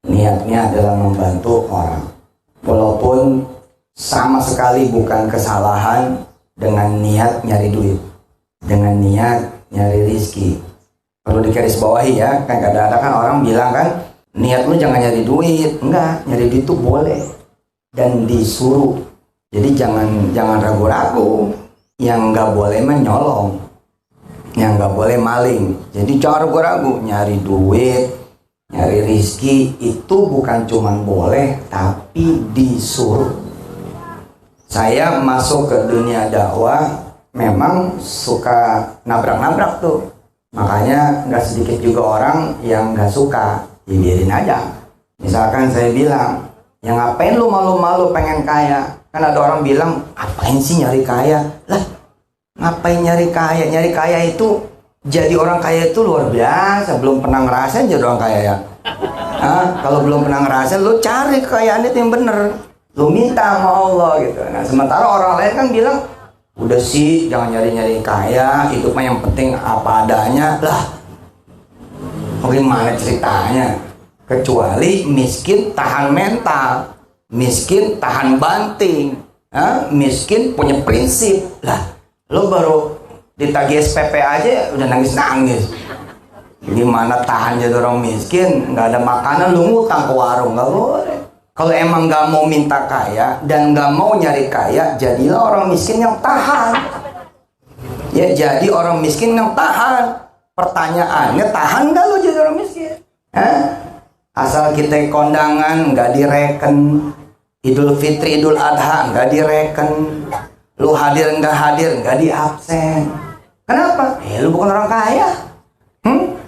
niatnya adalah membantu orang. Walaupun sama sekali bukan kesalahan dengan niat nyari duit, dengan niat nyari rizki. Perlu digarisbawahi ya, kan kadang-kadang kan orang bilang kan, niat lu jangan nyari duit. Enggak, nyari duit itu boleh dan disuruh. Jadi jangan ragu-ragu. Yang nggak boleh menyolong, yang nggak boleh maling. Jadi jangan ragu-ragu, nyari duit, nyari rizki itu bukan cuman boleh, tapi disuruh. Saya masuk ke dunia dakwah memang suka nabrak-nabrak tuh. Makanya nggak sedikit juga orang yang nggak suka, ya biarin aja. Misalkan saya bilang, ya ngapain lu malu-malu pengen kaya? Kan ada orang bilang, apain sih nyari kaya? Lah, ngapain nyari kaya? Nyari kaya itu, jadi orang kaya itu luar biasa. Belum pernah ngerasain jadi orang kaya ya. Kalau belum pernah ngerasain, lu cari kekayaan itu yang bener. Lu minta sama Allah gitu. Nah, sementara orang lain kan bilang, udah sih jangan nyari-nyari kaya, itu mah yang penting apa adanya. Lah, bagaimana ceritanya? Kecuali miskin tahan mental, miskin tahan banting, miskin punya prinsip. Lah, lo baru ditagih SPP aja udah nangis-nangis. Gimana tahan jadi orang miskin, nggak ada makanan, lu ngutang ke warung? Nggak boleh. Kalau emang nggak mau minta kaya dan nggak mau nyari kaya, jadilah orang miskin yang tahan. Ya, jadi orang miskin yang tahan. Pertanyaannya, tahan nggak lo jadi orang miskin? Asal kita kondangan nggak direken, Idul Fitri, Idul Adha nggak direken, lu hadir nggak di absen. Kenapa? Lu bukan orang kaya,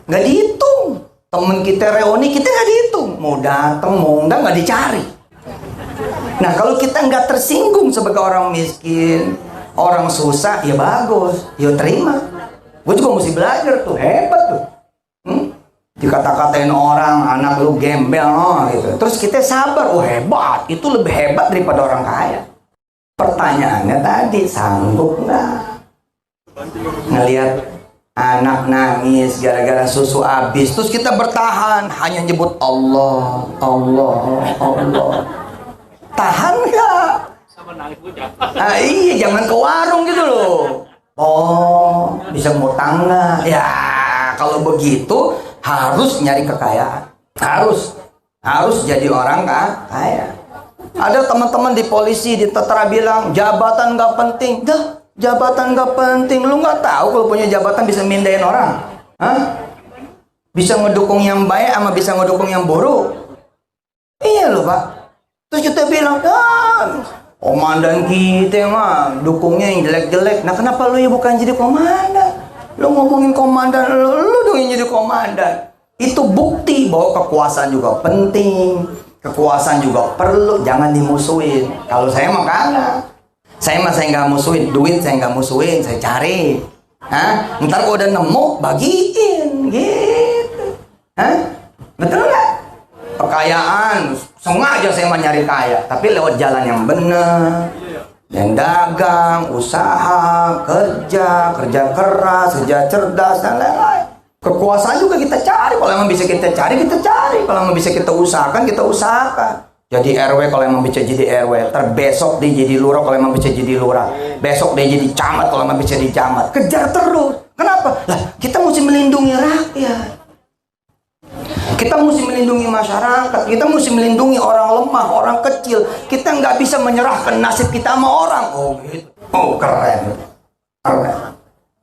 nggak dihitung. Temen kita reuni kita nggak dihitung, mau datang mau nggak dicari. Nah, kalau kita nggak tersinggung sebagai orang miskin, orang susah, ya bagus, ya terima. Gue juga mesti belajar tuh, hebat tuh. Dikata-katain orang, anak lu gembel, gitu. Terus kita sabar, hebat, itu lebih hebat daripada orang kaya. Pertanyaannya tadi, sanggup nggak ngelihat anak nangis gara-gara susu habis, terus kita bertahan hanya nyebut Allah, Allah, Allah. Tahan nggak? Iya, jangan ke warung gitu loh. Oh, bisa ngutang nggak? Ya, kalau begitu harus nyari kekayaan, harus jadi orang kaya. Ada teman-teman di polisi, di tentara bilang jabatan nggak penting. Dah, jabatan nggak penting. Lu nggak tahu kalau punya jabatan bisa mindahin orang? Bisa ngedukung yang baik sama bisa ngedukung yang buruk. Iya loh Pak. Terus kita bilang, komandan kita mah dukungnya yang jelek-jelek. Nah, kenapa lu ya bukan jadi komandan? Lu ngomongin komandan, lu dong yang jadi komandan. Itu bukti bahwa kekuasaan juga penting, kekuasaan juga perlu, jangan dimusuhin. Kalau saya mah kagak. Saya nggak musuhin, duit saya nggak musuhin, saya cari. Ntar kalau udah nemu, bagiin, gitu. Betul nggak? Kekayaan, sengaja saya mau nyari kaya, tapi lewat jalan yang benar. Yang dagang, usaha, kerja keras, kerja cerdas, dan lain-lain. Kekuasaan juga kita cari. Kalau emang bisa kita cari, kita cari. Kalau emang bisa kita usahakan, kita usahakan. Jadi RW kalau emang bisa jadi RW. Besok dia jadi lurah kalau emang bisa jadi lurah. Besok dia jadi camat kalau emang bisa jadi camat. Kejar terus. Kenapa? Lah, kita mesti melindungi rakyat. Kita mesti melindungi masyarakat, kita mesti melindungi orang lemah, orang kecil. Kita nggak bisa menyerahkan nasib kita sama orang. Oh gitu. Oh keren.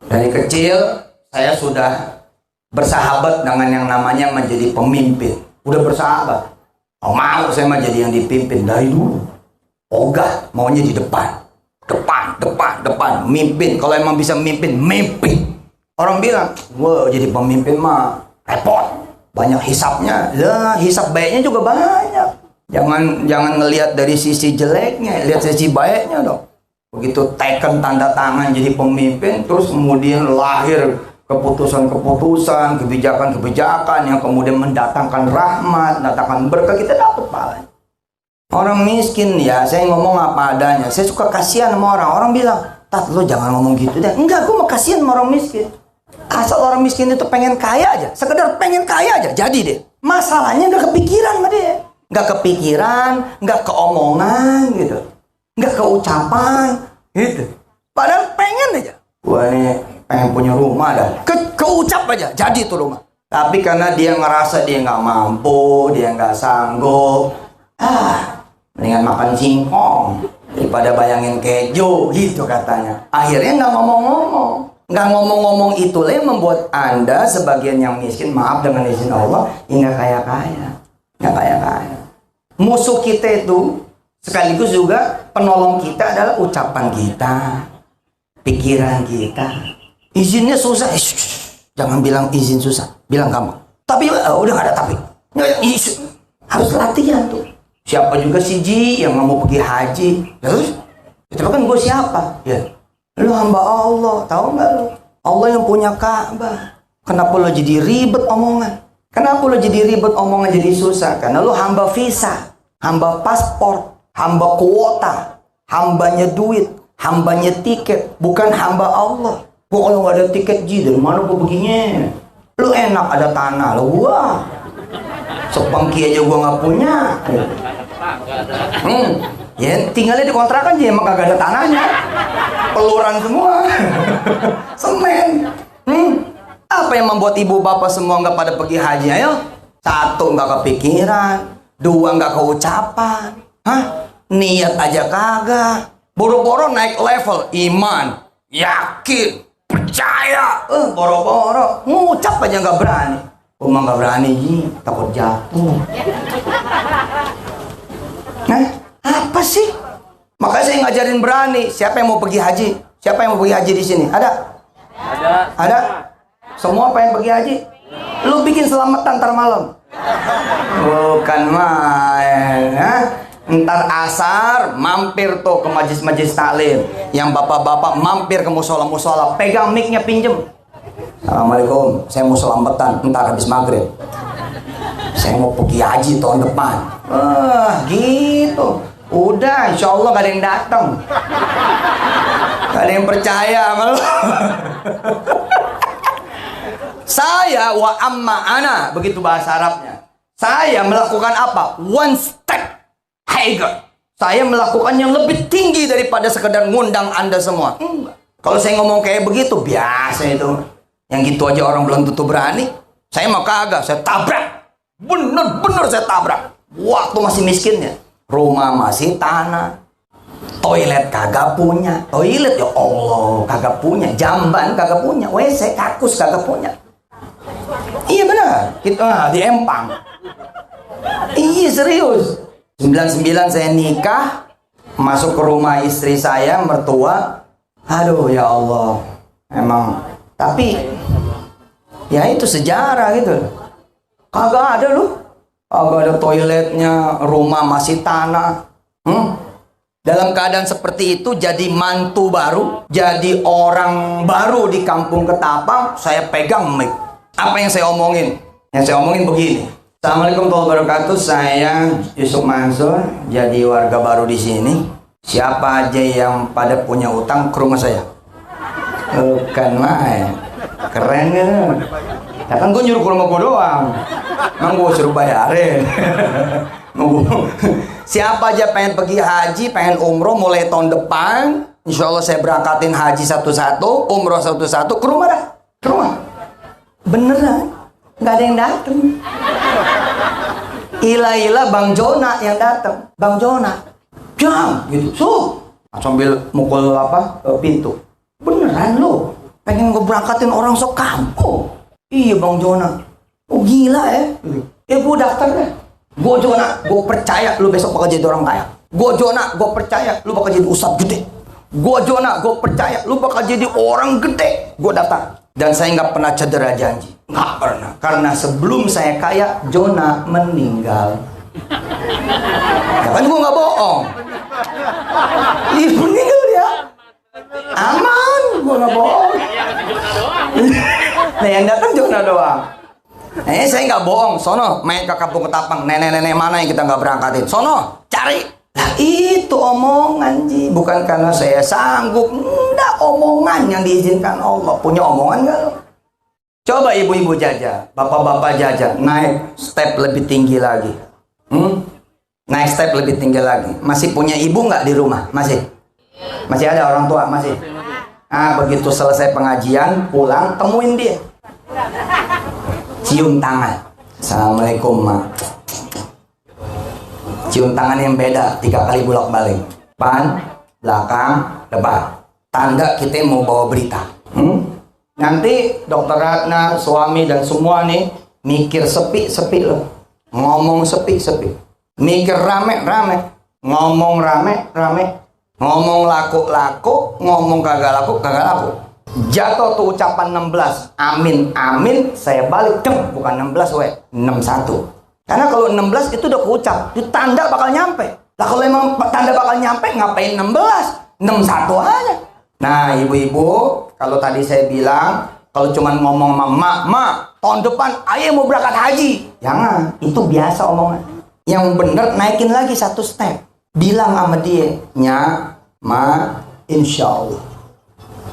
Dari kecil saya sudah bersahabat dengan yang namanya menjadi pemimpin. Udah bersahabat. Oh mau saya mah jadi yang dipimpin dari dulu. Ogah maunya di depan. Depan. Mimpin. Kalau emang bisa mimpin. Orang bilang, wah jadi pemimpin mah repot. Banyak hisapnya, hisap baiknya juga banyak. Jangan ngelihat dari sisi jeleknya, lihat sisi baiknya dong. Begitu teken tanda tangan jadi pemimpin, terus kemudian lahir keputusan-keputusan, kebijakan-kebijakan yang kemudian mendatangkan rahmat, mendatangkan berkah, kita dapat pahala. Orang miskin ya, saya ngomong apa adanya. Saya suka kasihan sama orang. Orang bilang, "Tat, lo jangan ngomong gitu deh." Enggak, gue mau kasihan sama orang miskin. Asal orang miskin itu pengen kaya aja, sekedar pengen kaya aja, jadi deh. Masalahnya nggak kepikiran sama dia. Nggak kepikiran, nggak keomongan gitu. Nggak keucapan gitu. Padahal pengen aja. Wah ini pengen punya rumah dah. Keucap aja, jadi tuh rumah. Tapi karena dia ngerasa dia nggak mampu, dia nggak sanggup. Mendingan makan singkong daripada bayangin keju gitu katanya. Akhirnya nggak ngomong-ngomong. Nggak ngomong-ngomong itulah yang membuat Anda sebagian yang miskin, maaf dengan izin Allah, nggak kaya-kaya. Nggak kaya-kaya. Musuh kita itu sekaligus juga penolong kita adalah ucapan kita, pikiran kita. Izinnya susah. Jangan bilang izin susah, bilang gampang. Tapi udah gak ada tapi. Harus latihan tuh. Siapa juga si Ji yang mau pergi haji? Terus, tapi kan gue siapa? Ya, lu hamba Allah, tahu nggak lu? Allah yang punya Ka'bah. Kenapa lo jadi ribet omongan? Kenapa lo jadi ribet omongan jadi susah? Karena lo hamba visa, hamba paspor, hamba kuota, hambanya duit, hambanya tiket, bukan hamba Allah. Gua kalau nggak ada tiket Ji, dari mana gua begini? Lu enak ada tanah, lu gua sepengki aja gua nggak punya. Ya tinggalnya di kontrakan aja, emang kagak ada tanahnya, peluran semua, semen. Apa yang membuat ibu bapak semua nggak pada pergi haji? Ayo, satu nggak kepikiran, dua nggak keucapan, niat aja kagak, boro-boro naik level iman, yakin. Percaya, boro-boro ngucap aja nggak berani. Mah nggak berani Ji, takut jatuh. Nah, apa sih? Makanya saya ngajarin berani. Siapa yang mau pergi haji? Siapa yang mau pergi haji di sini? Ada? Ada? Semua pengen pergi haji? Lu bikin selamatan ntar malam. Bukan main, Ntar asar mampir tuh ke majlis-majlis taklim. Yang bapak-bapak mampir ke musola-musola, pegang mic-nya pinjem. Assalamualaikum, saya mau selamatan ntar habis maghrib. Saya mau pergi haji tahun depan. Gitu. Udah, insya Allah gak ada yang datang. Gak ada yang percaya sama lu. Saya wa amma ana, begitu bahasa Arabnya. Saya melakukan apa? One step higher. Saya melakukan yang lebih tinggi daripada sekedar ngundang Anda semua. Kalau saya ngomong kayak begitu, biasa itu. Yang gitu aja orang belum tentu berani. Saya mau kagak, saya tabrak. Bener-bener saya tabrak. Waktu masih miskinnya. Rumah masih tanah. Toilet kagak punya. Toilet ya Allah kagak punya. Jamban kagak punya. WC kakus kagak punya. Iya benar. Kita di Empang. Iya serius. 99 saya nikah, masuk ke rumah istri saya, mertua. Aduh ya Allah. Emang, tapi ya itu sejarah gitu. Kagak ada loh. Kagak ada toiletnya, rumah masih tanah. Dalam keadaan seperti itu jadi mantu baru, jadi orang baru di kampung Ketapang, saya pegang mic. Apa yang saya omongin? Yang saya omongin begini. Assalamualaikum warahmatullahi wabarakatuh. Saya Yusuf Mansur, jadi warga baru di sini. Siapa aja yang pada punya utang ke rumah saya? Bukan main. Keren ya. Ya kan gue nyuruh ke rumah gue doang. Emang gue suruh bayarin. Siapa aja pengen pergi haji, pengen umroh mulai tahun depan, insya Allah saya berangkatin haji satu-satu, umroh satu-satu, ke rumah dah. Ke rumah. Beneran. Nggak ada yang datang. Ila Bang Jona yang datang. Bang Jona, jam gitu. Sambil mukul pintu. Beneran lo? Pengen gue berangkatin orang sok kampung. Iya Bang Jona. Oh gila ya. Ya gue daftar deh. Gue Jona, gue percaya lu besok bakal jadi orang kaya. Gue Jona, gue percaya lu bakal jadi ustadz gede. Gue Jona, gue percaya lu bakal jadi orang gede. Gue daftar. Dan saya nggak pernah cedera janji. Nggak pernah. Karena sebelum saya kaya, Jona meninggal. Ya kan gue nggak bohong. Iya meninggal ya. Aman, gue nggak bohong. Nah yang datang Jona doang. Saya nggak bohong. Sono main ke kampung Ketapang. Nenek-nenek mana yang kita nggak berangkatin? Sono cari. Nah itu omongan Ji. Bukan karena saya sanggup. Enggak, omongan yang diizinkan Allah. Punya omongan nggak lo? Coba ibu-ibu jajah, bapak-bapak jajah, naik step lebih tinggi lagi. Naik step lebih tinggi lagi. Masih punya ibu nggak di rumah? Masih? Masih ada orang tua? Masih? Ah, begitu selesai pengajian, pulang, temuin dia. Cium tangan. Assalamualaikum, Mak. Cium tangan yang beda, 3 kali bolak-balik. Depan, belakang, depan. Tanda kita mau bawa berita. Nanti Dokter Ratna, suami dan semua nih mikir sepi-sepi loh. Ngomong sepi-sepi. Mikir rame-rame. Ngomong rame-rame. Ngomong laku-laku, ngomong kagak laku. Jatuh tuh ucapan 16. Amin, amin. Saya balik. Bukan 16 we. 61. Karena kalau 16 itu udah keucap. Itu tanda bakal nyampe. Lah kalau emang tanda bakal nyampe, ngapain 16? 61 aja. Nah, ibu-ibu, kalau tadi saya bilang, kalau cuma ngomong sama mak, tahun depan ayah mau berangkat haji. Jangan, itu biasa omongan. Yang bener naikin lagi 1 step. Bilang sama dia, ma, insya Allah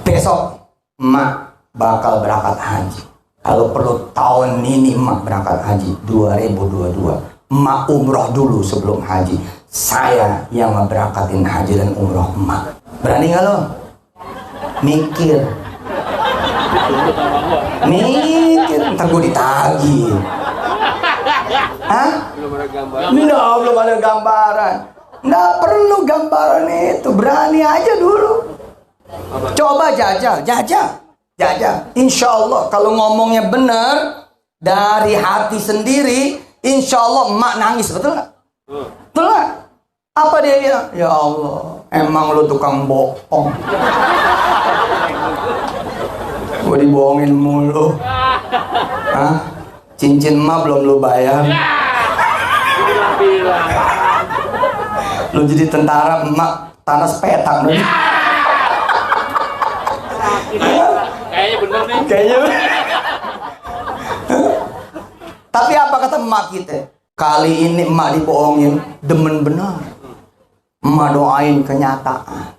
besok mak bakal berangkat haji. Kalau perlu tahun ini mak berangkat haji 2022. Mak umroh dulu sebelum haji. Saya yang berangkatin haji dan umroh mak. Berani nggak lo? Mikir, ntar gue ditagih. Hah? Belum ada gambaran. Nggak perlu gambaran itu, berani aja dulu. Coba jajah. Insya Allah kalau ngomongnya bener dari hati sendiri, insya Allah emak nangis, betul nggak? Betul nggak? Apa dia bilang? Ya Allah, emang lu tukang bohong. Gue dibohongin mulu. Hah? Cincin emak belum lu bayar. Lu jadi tentara, emak tanah sepetak. Kayaknya bener nih. Kayaknya. Tapi apa kata emak kita? Kali ini emak dibohongin, demen benar. Emak doain kenyataan.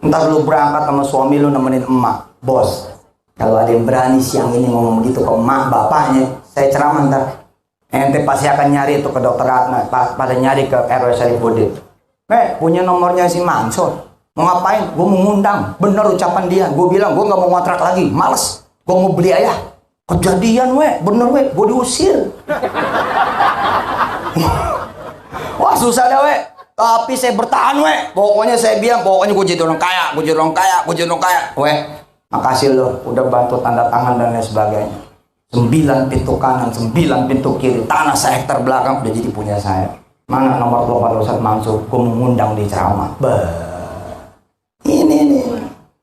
Ntar lu berangkat sama suami lu nemenin emak, bos. Kalau ada yang berani siang ini ngomong begitu ke emak bapaknya, saya ceramah ntar. Ente pasti akan nyari itu ke Dokter Ratna, pada nyari ke RW Syarifuddin. Punya nomornya si Mansur. Mau ngapain? Gue mau ngundang. Bener ucapan dia. Gue bilang gue nggak mau ngontrak lagi, males. Gue mau beli ayah. Kejadian bener gue diusir. Wah susah dah tapi saya bertahan pokoknya saya bilang pokoknya gue jadi orang kaya, makasih lo udah bantu tanda tangan dan lain sebagainya. 9 pintu kanan, 9 pintu kiri, tanah sehektar belakang udah jadi punya saya. Mana nomor telepon Ustaz Mansur? Gue mengundang di ceramah. Ini.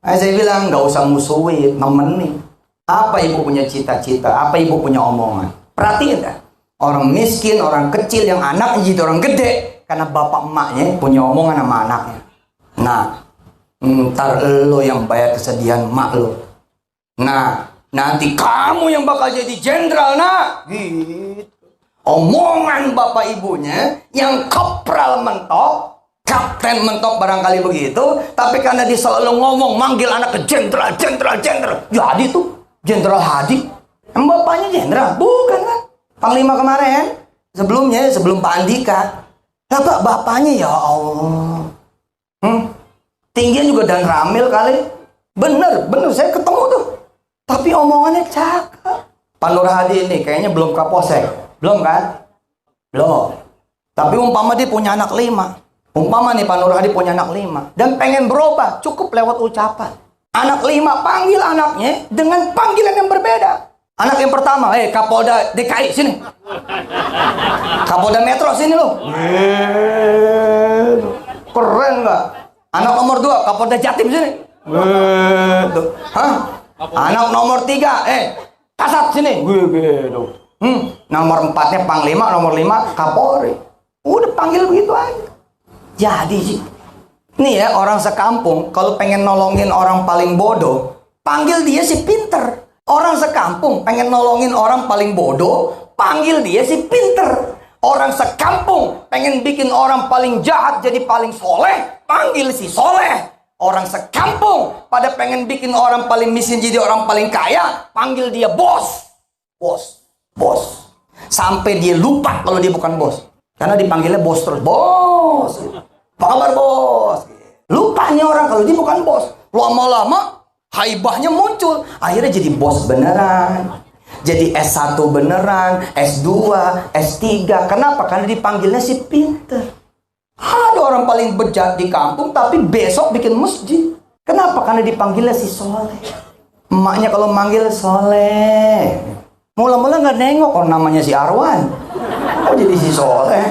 Saya bilang nggak usah musuhin, nemenin. Apa ibu punya cita-cita? Apa ibu punya omongan? Perhatiin dah. Orang miskin, orang kecil yang anaknya jadi orang gede. Karena bapak emaknya punya omongan sama anaknya. Nah, ntar lo yang bayar kesedihan emak lo. Nah, nanti kamu yang bakal jadi jenderal, nak. Gitu. Omongan bapak ibunya yang kopral mentok, kapten mentok barangkali begitu. Tapi karena dia selalu ngomong, manggil anak ke jenderal. Jadi tuh, jenderal Hadi. Bapaknya jenderal? Bukan kan? Panglima kemarin. Sebelum Pak Andika. Lah bapaknya ya Allah. Tinggian juga dan Ramil kali. Bener saya ketemu tuh. Tapi omongannya cakep. Pak Nur Hadi ini kayaknya belum Kapolsek. Belum kan? Belum. Tapi umpama dia punya anak 5. Umpama nih Pak Nur Hadi punya anak 5 dan pengen berubah, cukup lewat ucapan. Anak 5 panggil anaknya dengan panggilan yang berbeda. Anak yang pertama, Kapolda DKI sini. Kapolda Metro sini lo. Keren nggak? Anak nomor 2, Kapolda Jatim sini. Anak nomor 3, Kasat sini. Nomor 4-nya Panglima, nomor 5 Kapolri. Udah panggil begitu aja. Jadi sih. Nih ya, orang sekampung kalau pengen nolongin orang paling bodoh, panggil dia si pinter. Orang sekampung pengen nolongin orang paling bodoh, panggil dia si pinter. Orang sekampung pengen bikin orang paling jahat jadi paling soleh, panggil si soleh. Orang sekampung pada pengen bikin orang paling miskin jadi orang paling kaya, panggil dia bos. Bos, bos. Sampai dia lupa kalau dia bukan bos. Karena dipanggilnya bos terus. Bos. Apa kabar bos? Lupa nih orang kalau dia bukan bos. Lama-lama haibahnya muncul. Akhirnya jadi bos beneran. Jadi S1 beneran, S2, S3. Kenapa? Karena dipanggilnya si pinter. Ada orang paling bejat di kampung tapi besok bikin masjid. Kenapa? Karena dipanggilnya si soleh. Emaknya kalau manggil soleh, mula-mula nggak nengok orang namanya si Arwan. Oh jadi si soleh.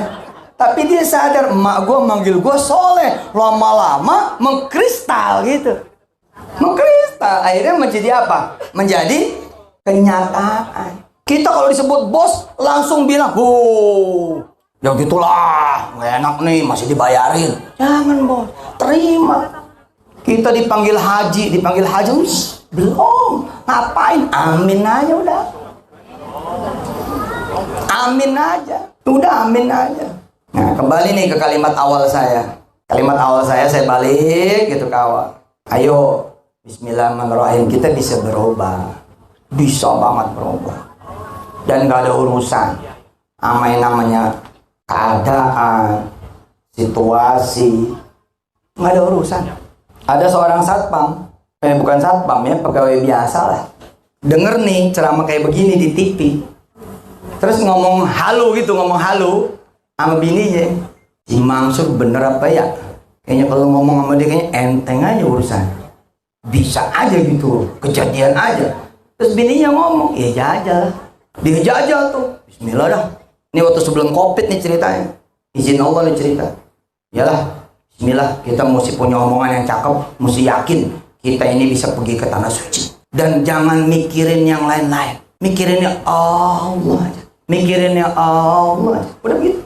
Tapi dia sadar emak gue manggil gue soleh. Lama-lama mengkristal gitu. Mengkristal. Akhirnya menjadi apa? Menjadi kenyataan. Kita kalau disebut bos langsung bilang, ya gitulah, nggak enak nih, masih dibayarin. Jangan bos, terima. Kita dipanggil haji, belum. Ngapain? Amin aja udah. Amin aja. Udah amin aja. Nah, kembali nih ke kalimat awal saya. Kalimat awal saya balik gitu ke awal. Ayo, bismillahirrahmanirrahim. Kita bisa berubah. Bisa banget berubah. Dan gak ada urusan sama yang namanya keadaan, situasi, nggak ada urusan. Ada seorang satpam, bukan satpam ya, pegawai biasa lah. Denger nih ceramah kayak begini di TV, terus ngomong halu sama bininya. Si Mansur bener apa ya? Kayaknya kalau ngomong sama dia kayaknya enteng aja urusan. Bisa aja gitu, kejadian aja. Terus bininya ngomong, ya jajal. Dia jajal tuh, bismillah dah. Ini waktu sebelum COVID nih ceritanya. Izin Allah nih cerita. Yalah, bismillah, kita mesti punya omongan yang cakep, mesti yakin kita ini bisa pergi ke tanah suci. Dan jangan mikirin yang lain-lain. Mikirinnya Allah aja. Mikirinnya Allah aja. Udah begitu.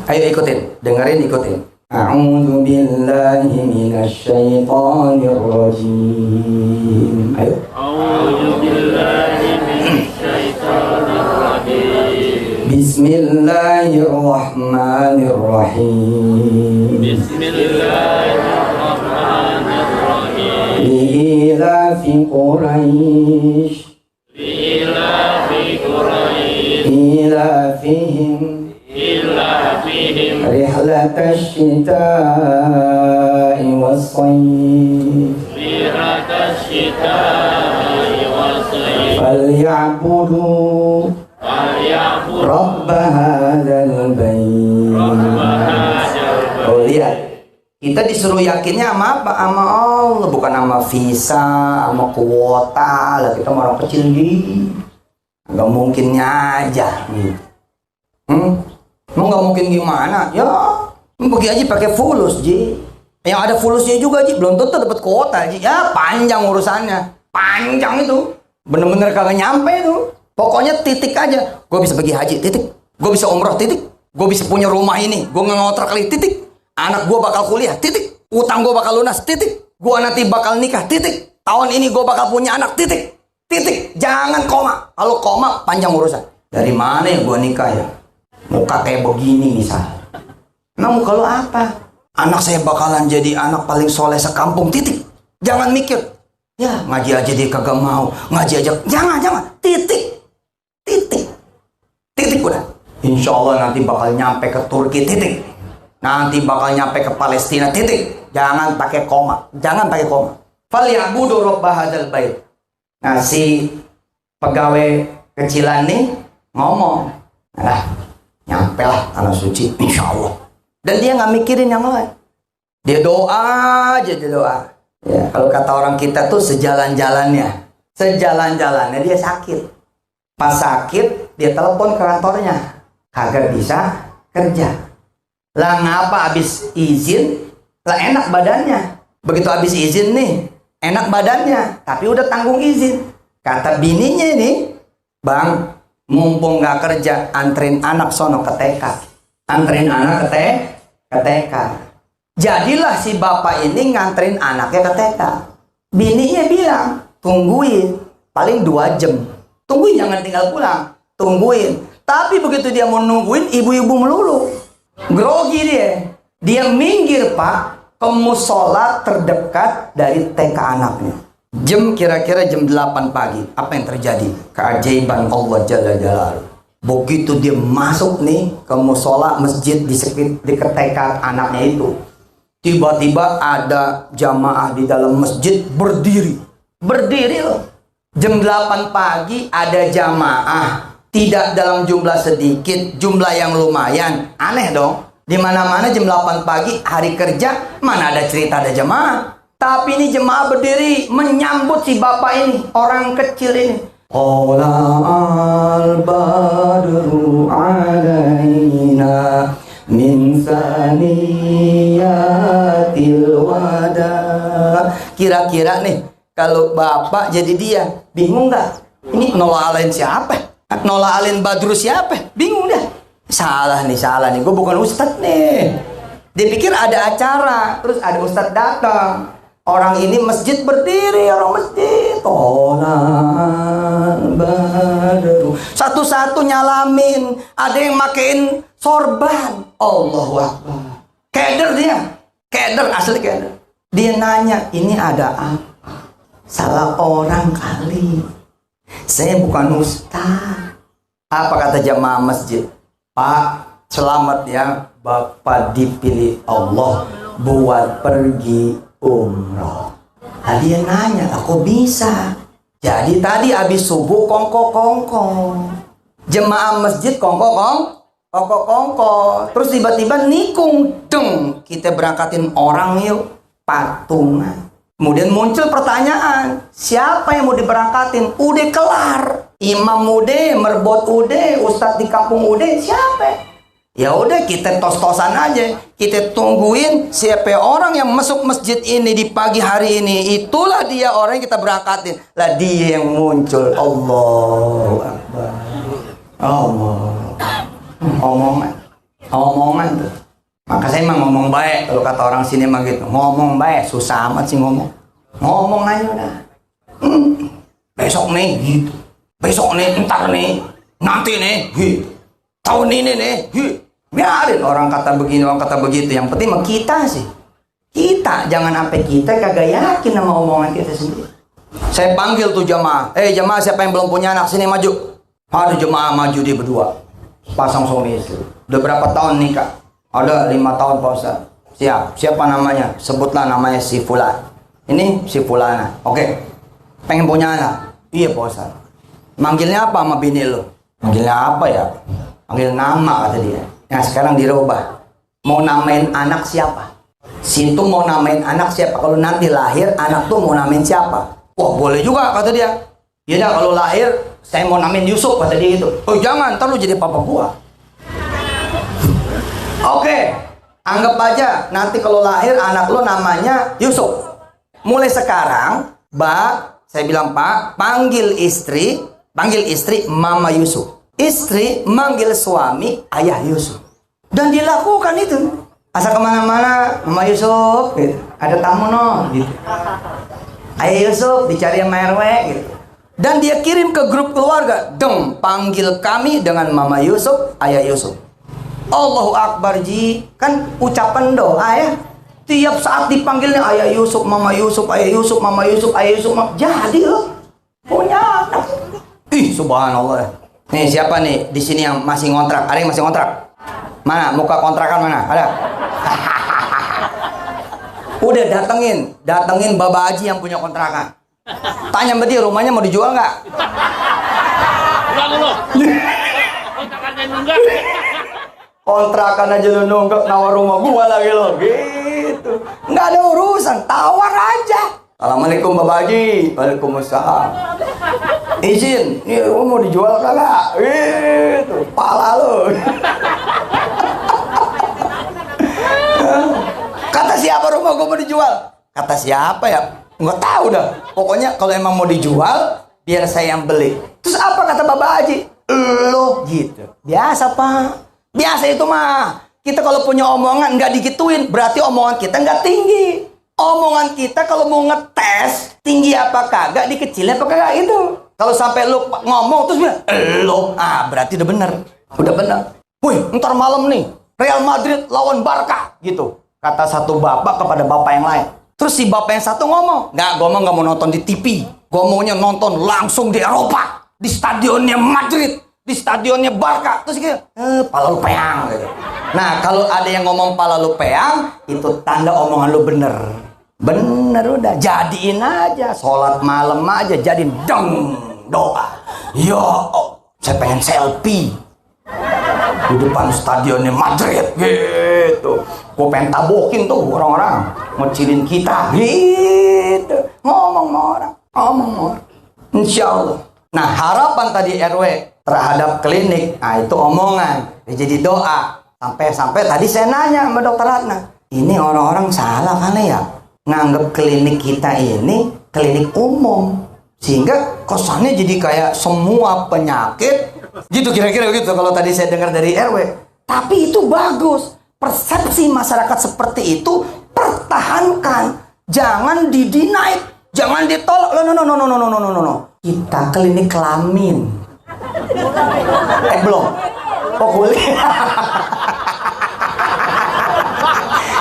Ayo ikutin, dengerin, ikutin. A'udzu billahi minasyaitonir rajim. Ayo. A'udzu billahi minasyaitonir rajim. Bismillahirrahmanirrahim. Bismillahirrahmanirrahim. Li'ilafi Quraisy. Li'ilafi Quraisy. Ilafihim. Rihlatash shita'i was-sayf. Rihlatash shita'i was-sayf. Falyabudu Rabb hadzal bait. Oh lihat, kita disuruh yakinnya sama apa? Sama Allah, bukan sama visa, sama kuota. Lah kita orang kecil gini, nggak mungkinnya aja. Mau nggak mungkin gimana? Ya, pergi aja pakai fulus Ji. Yang ada fulusnya juga Ji, belum tentu dapat kuota Ji. Ya panjang urusannya, panjang itu. Bener-bener kagak nyampe itu. Pokoknya titik aja. Gue bisa pergi haji, titik. Gue bisa umroh, titik. Gue bisa punya rumah ini. Gue nggak ngontrak lagi, titik. Anak gue bakal kuliah, titik. Utang gue bakal lunas, titik. Gue nanti bakal nikah, titik. Tahun ini gue bakal punya anak, titik. Titik. Jangan koma. Kalau koma, panjang urusan. Dari mana ya gue nikah ya? Muka kayak begini misal. Emang muka lu apa? Anak saya bakalan jadi anak paling soleh sekampung, titik. Jangan mikir. Ya, ngaji aja dia kagak mau. Ngaji aja. Jangan. Titik. Titik udah. Insya Allah nanti bakal nyampe ke Turki, titik. Nanti bakal nyampe ke Palestina, titik. Jangan pakai koma. Falyabudu rabb hadzal bait. Nah, si pegawai kecilan nih ngomong, nyampe lah tanah suci, insya Allah. Dan dia nggak mikirin yang lain. Dia doa aja, dia doa. Ya, kalau kata orang kita tuh sejalan-jalannya dia sakit. Pas sakit, dia telepon ke kantornya. Kagak bisa kerja. Lah ngapa abis izin? Lah enak badannya. Begitu abis izin nih, enak badannya. Tapi udah tanggung izin. Kata bininya nih, Bang, mumpung gak kerja, anterin anak sono ke TK. Anterin anak ke TK. Jadilah si bapak ini nganterin anaknya ke TK. Bininya bilang, tungguin. Paling 2 jam. Tungguin, jangan tinggal pulang. Tungguin. Tapi begitu dia mau nungguin, ibu-ibu melulu. Grogi dia. Dia minggir, Pak. ke musola terdekat dari TK anaknya. Kira-kira jam 8 pagi. Apa yang terjadi? Keajaiban Allah Jalla Jalaluhu. Begitu dia masuk nih ke musola masjid di TK anaknya itu, tiba-tiba ada jamaah di dalam masjid berdiri loh. Jam 8 pagi ada jamaah, tidak dalam jumlah sedikit, jumlah yang lumayan. Aneh dong. Di mana-mana jam 8 pagi hari kerja, mana ada cerita ada jamaah. Tapi ini jemaah berdiri menyambut si bapak ini, orang kecil ini. Qala al-badru alaina min saniyatil wada. Kira-kira nih, kalau bapak jadi dia, bingung nggak? Ini nolalain siapa? Nolalain Badru siapa? Bingung dah. Salah nih. Gue bukan ustadz nih. Dia pikir ada acara, terus ada ustadz datang. Orang ini masjid berdiri, orang masjid. Badru. Satu-satu nyalamin. Ada yang makein sorban. Allahu Akbar. Keder dia. Keder, asli keder. Dia nanya, ini ada apa? Salah orang kali. Saya bukan ustaz. Apa kata jamaah masjid? Pak, selamat ya. Bapak dipilih Allah buat pergi umroh. Dia nanya, aku bisa. Jadi tadi habis subuh kongko. Jemaah masjid kongko. Terus tiba-tiba nikung. Deng, kita berangkatin orang yuk. Patungan. Kemudian muncul pertanyaan, siapa yang mau diberangkatin? Udah kelar. Imam udah, merbot udah, ustadz di kampung udah, siapa? Ya udah kita tos-tosan aja. Kita tungguin siapa orang yang masuk masjid ini di pagi hari ini. Itulah dia orang yang kita berangkatin. Lah dia yang muncul. Allahu Akbar. Allah. Omongan tuh. Maka saya emang ngomong baik. Kalau kata orang sini emang gitu. Ngomong baik. Susah amat sih ngomong. Ngomong aja udah. Besok nih gitu. Besok nih, ntar nih. Nanti nih gitu. Tahun ini nih gitu. Biarin orang kata begini, orang kata begitu. Yang penting mah kita sih. Kita, jangan sampai kita kagak yakin sama omongan kita sendiri. Saya panggil tuh jamaah. Jamaah siapa yang belum punya anak sini maju. Ada jemaah maju dia berdua. Pasang suami istri. Udah berapa tahun nikah? Ada 5 tahun Pak Ustaz. Siap. Siapa namanya? Sebutlah namanya si Fulan. Ini si Fulana. Oke. Pengen punya anak? Iya Pak Ustaz. Manggilnya apa sama bini lo? Manggilnya apa ya? Manggil nama kata dia. Nah sekarang dirubah. Mau namain anak siapa? Sintu mau namain anak siapa? Kalau nanti lahir anak tuh mau namain siapa? Wah boleh juga kata dia. Ya dah kalau lahir saya mau namain Yusuf kata dia gitu. Oh jangan, ntar lu jadi papa gua. Oke, anggap aja nanti kalau lahir anak lo namanya Yusuf. Mulai sekarang, Mbak, saya bilang Pak, panggil istri Mama Yusuf. Istri manggil suami Ayah Yusuf. Dan dilakukan itu. Asal kemana-mana, Mama Yusuf, gitu. Ada tamu no, gitu. Ayah Yusuf dicari sama RW, gitu. Dan dia kirim ke grup keluarga, panggil kami dengan Mama Yusuf, Ayah Yusuf. Allahu Akbar ji, kan ucapan doa ya. Tiap saat dipanggilnya Ayah Yusuf, Mama Yusuf, Ayah Yusuf, Mama Yusuf, Ayah Yusuf. Jadi loh, punya anak. Ih, subhanallah. Nih siapa nih di sini yang masih ngontrak? Ada yang masih ngontrak? Mana? Muka kontrakan mana? Ada? Udah datengin Baba Haji yang punya kontrakan. Tanya sama dia rumahnya mau dijual nggak? Enggak dulu. Kontrakannya nunggak. Kontrakan aja lu nunggak, nawar rumah gua lagi lo. Gitu. Nggak ada urusan, tawar aja. Assalamualaikum Baba Haji. Waalaikumsalam. Izin, ini rumah mau dijual kagak? Gitu. Pala lo. Kata siapa rumah gua mau dijual? Kata siapa ya? Nggak tahu dah. Pokoknya kalau emang mau dijual, biar saya yang beli. Terus apa kata Baba Haji? Lo gitu. Biasa Pak. Biasa itu mah. Kita kalau punya omongan nggak digituin, berarti omongan kita nggak tinggi. Omongan kita kalau mau ngetes tinggi apa kagak, dikecilin apa kagak itu. Kalau sampai lu ngomong terus bilang lo, berarti udah bener. Udah bener. Wih, ntar malam nih Real Madrid lawan Barca gitu. Kata satu bapak kepada bapak yang lain. Terus si bapak yang satu ngomong, gue nggak mau nonton di TV. Gue maunya nonton langsung di Eropa. Di stadionnya Madrid. Di stadionnya Barca. Terus gitu, pala lu peang gitu. Nah, kalau ada yang ngomong pala lu peang, itu tanda omongan lu bener. Bener udah, jadiin aja. Sholat malam aja, jadiin deng doa. Ya, saya pengen selfie di depan stadionnya Madrid gitu. Gue pengen tabokin tuh orang-orang ngecilin kita gitu. Ngomong sama orang. Insya Allah. Nah, harapan tadi RW terhadap klinik, nah itu omongan, jadi doa. Sampai tadi saya nanya sama dokter Ratna, ini orang-orang salah kali ya nganggap klinik kita ini klinik umum, sehingga kesannya jadi kayak semua penyakit gitu, kira-kira gitu kalau tadi saya dengar dari RW. Tapi itu bagus, persepsi masyarakat seperti itu pertahankan, jangan didinai, jangan ditolak. No. Kita klinik kelamin. Belum. Oh, boleh.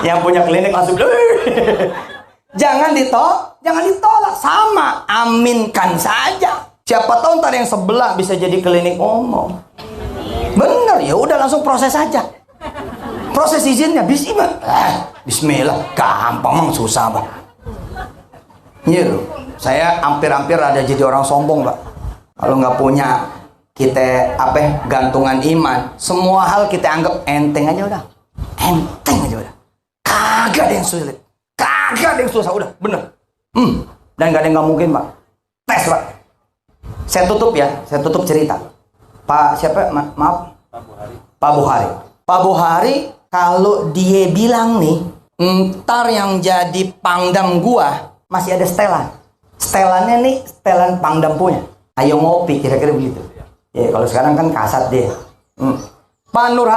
Yang punya klinik langsung jangan ditolak, sama, aminkan saja. Siapa tahu ntar yang sebelah bisa jadi klinik umum. Bener, ya udah langsung proses aja. Proses izinnya bismillah, gampang, mang susah, Pak. Iya loh. Saya hampir-hampir ada jadi orang sombong, Pak. Kalau nggak punya kita gantungan iman, semua hal kita anggap enteng aja udah. Kagak ada yang sulit, kagak ada yang susah, udah bener. Dan gak ada yang nggak mungkin, Pak. Tes, Pak. Saya tutup cerita. Pak siapa? Maaf. Pak Buhari kalau dia bilang nih, ntar yang jadi pangdam gua masih ada setelan. Setelannya nih, setelan pangdam punya. Ayo ngopi, kira-kira begitu. Ya, kalau sekarang kan kasat dia. Pak Nur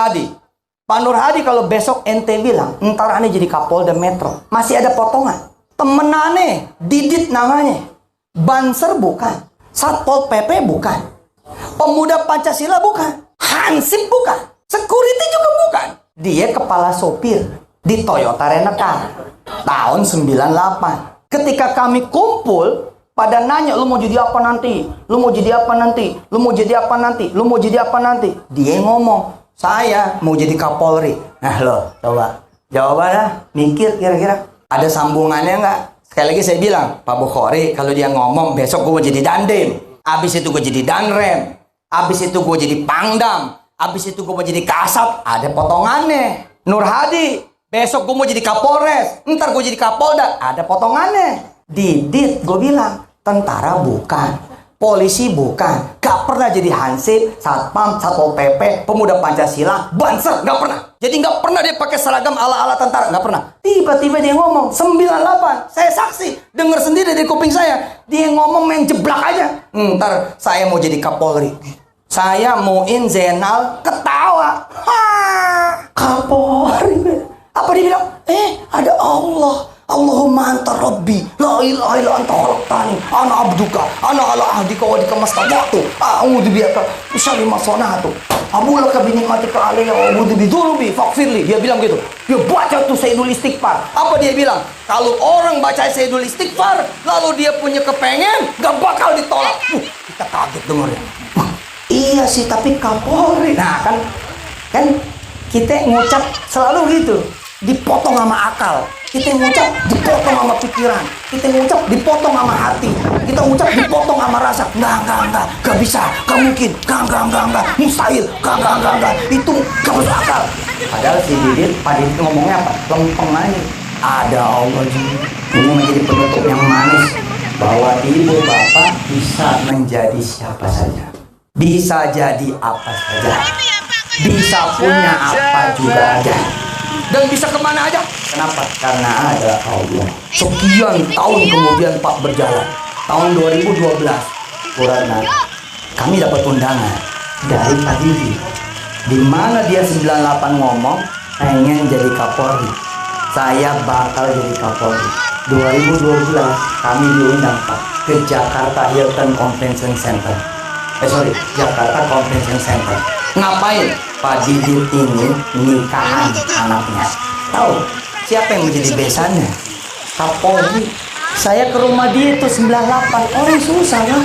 Hadi kalau besok ente bilang, ntar aneh jadi Kapolda Metro, masih ada potongan. Temen aneh, Didit namanya. Banser bukan. Satpol PP bukan. Pemuda Pancasila bukan. Hansip bukan. Security juga bukan. Dia kepala sopir di Toyota Renekar. Tahun 98. Ketika kami kumpul, pada nanya, lu mau jadi apa nanti? Lu mau jadi apa nanti? Lu mau jadi apa nanti? Lu mau jadi apa nanti? Dia ngomong, saya mau jadi Kapolri. Nah lo, coba jawabannya, mikir kira-kira ada sambungannya nggak? Sekali lagi saya bilang, Pak Bukhari kalau dia ngomong besok gue mau jadi Dandim, abis itu gue jadi Danrem, abis itu gue jadi Pangdam, abis itu gue mau jadi Kasat, ada potongannya. Nur Hadi, besok gue mau jadi Kapolres, ntar gue jadi Kapolda, ada potongannya. Didit, gue bilang, tentara bukan, polisi bukan, gak pernah jadi hansip, satpam, satpol pp, pemuda Pancasila, banser, gak pernah. Jadi gak pernah dia pakai seragam ala-ala tentara, gak pernah. Tiba-tiba dia ngomong 98, saya saksi, dengar sendiri dari kuping saya, dia ngomong main jeblak aja. Ntar saya mau jadi Kapolri, saya mauin Zainal ketawa. Kapolri. Apa dia bilang? Ada Allah. Allahumma anta rabbi la ilaha illa anta khalaqtani ana abduka ana ala ahdika wa dika mastata'tu a'udzu bika min syarri ma sana'tu abulaka bi ni'matika alayya wa a'udzu bi dzunubi faghfirli. Dia bilang gitu. Dia baca tuh Sayyidul Istighfar. Apa dia bilang? Kalau orang baca Sayyidul Istighfar lalu dia punya kepengen, gak bakal ditolak. Kita kaget dengarnya. Iya sih, tapi Kapolri. Nah, kan kita ngucap selalu gitu. Dipotong sama akal, kita ngucap dipotong sama pikiran, kita ngucap dipotong sama hati, kita ngucap dipotong sama rasa. Gak bisa, gak mungkin, gak, mustahil, gak, itu gak masuk akal. Padahal si Didit, Pak Didit ngomongnya apa? Lempeng aja. Ada Allah juga. Ini menjadi penutup yang manis bahwa ibu bapak bisa menjadi siapa saja, bisa jadi apa saja, bisa punya apa juga aja. Dan bisa kemana aja. Kenapa? Karena ada Allah. Sekian tahun kemudian Pak berjalan. Tahun 2012, Purana, kami dapat undangan dari Pak Didi. Di mana dia 98 ngomong pengen jadi Kapolri. Saya bakal jadi Kapolri. 2012 kami diundang Pak ke Jakarta Hilton Convention Center. Jakarta Convention Center. Ngapain? Pak Didit ini nikahan anaknya. Tahu Siapa yang menjadi besannya? Kapolri. Saya ke rumah dia itu 98, orang susah kan?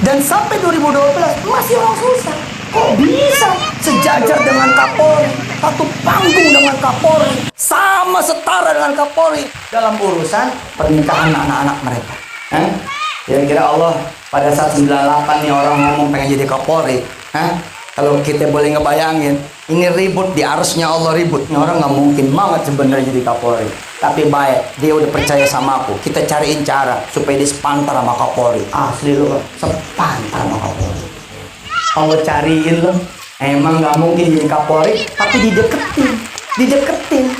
Dan sampai 2012 masih orang susah. Kok bisa sejajar dengan Kapolri, satu panggung dengan Kapolri, sama setara dengan Kapolri dalam urusan pernikahan anak-anak mereka? Kira-kira Allah pada saat 98 nih orang ngomong pengen jadi Kapolri, kalau kita boleh ngebayangin, ini ribut di arusnya Allah ribut. Ini orang nggak mungkin banget sebenarnya jadi Kapolri. Tapi baik, dia udah percaya sama aku. Kita cariin cara supaya dia sepantar sama Kapolri. Asli loh, sepantar sama Kapolri. Allah cariin loh. Emang nggak mungkin jadi Kapolri, tapi dideketin.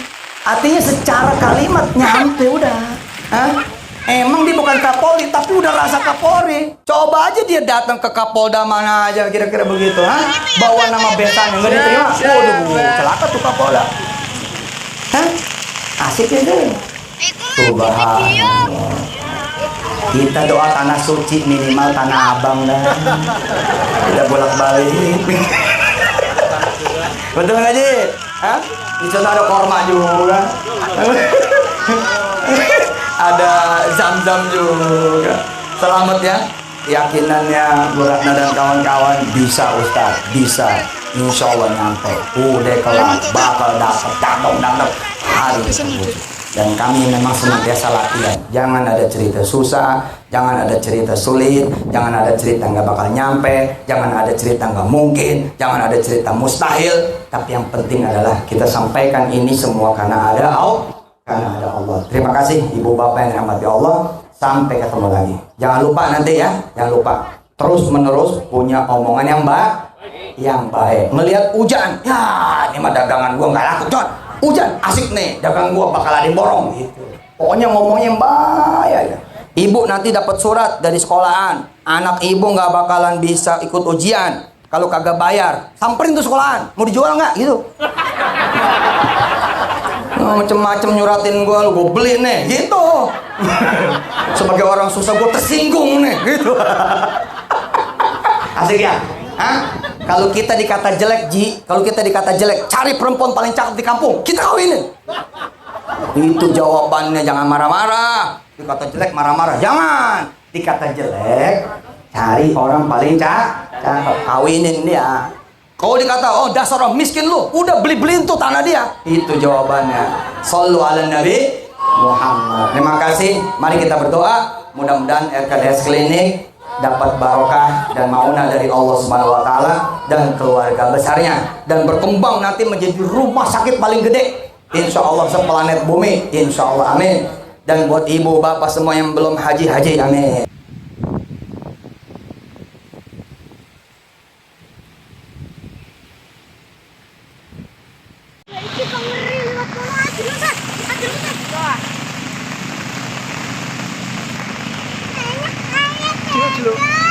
Artinya secara kalimat nyampe udah. Emang dia bukan Kapolri, tapi udah rasa Kapolri. Coba aja dia datang ke Kapolda mana aja, kira-kira begitu, bawa nama besannya, nggak diterima. Waduh, celaka tuh Kapolda. Asik ya deh. Subhanallah. Kita doa tanah suci, minimal tanah abang dah. Kita bolak-balik. Betul nggak Ji? Di sana ada korma juga. Ada zam-zam juga. Selamat ya. Keyakinannya Bu Ratna dan kawan-kawan bisa Ustaz, bisa. Insya Allah nyampe. Udah kelar, bakal dapat hari tersebut. Dan kami memang senantiasa latihan. Jangan ada cerita susah, jangan ada cerita sulit, jangan ada cerita nggak bakal nyampe, jangan ada cerita nggak mungkin, jangan ada cerita mustahil. Tapi yang penting adalah kita sampaikan ini semua karena ada Allah. Terima kasih Ibu Bapak yang dirahmati Allah. Sampai ketemu lagi. Jangan lupa nanti ya, jangan lupa terus menerus punya omongan yang baik. Melihat hujan, ya ini mah dagangan gua nggak laku, Con. Hujan asik nih, dagang gua bakal ada yang borong gitu. Pokoknya ngomongnya yang baik. Ibu nanti dapat surat dari sekolahan, anak ibu nggak bakalan bisa ikut ujian kalau kagak bayar. Samperin tuh sekolahan, mau dijual nggak gitu. Macem-macem nyuratin gua, lu gua beli nih gitu. Sebagai orang susah gua tersinggung nih gitu. Asik ya? Kalau kita dikata jelek, kalau kita dikata jelek, cari perempuan paling cakep di kampung, kita kawinin. Itu jawabannya, jangan marah-marah. Dikata jelek marah-marah, jangan. Dikata jelek, cari orang paling cakep, kawinin dia. Kalau dikata, oh dasar orang miskin lu, udah beli-beliin tuh tanah dia. Itu jawabannya. Shallu ala Nabi Muhammad. Terima kasih. Mari kita berdoa. Mudah-mudahan RKDS Klinik dapat barokah dan maunah dari Allah Subhanahu wa taala dan keluarga besarnya dan berkembang nanti menjadi rumah sakit paling gede insya Allah seplanet bumi, insya Allah, amin. Dan buat ibu bapak semua yang belum haji, amin. Dulu.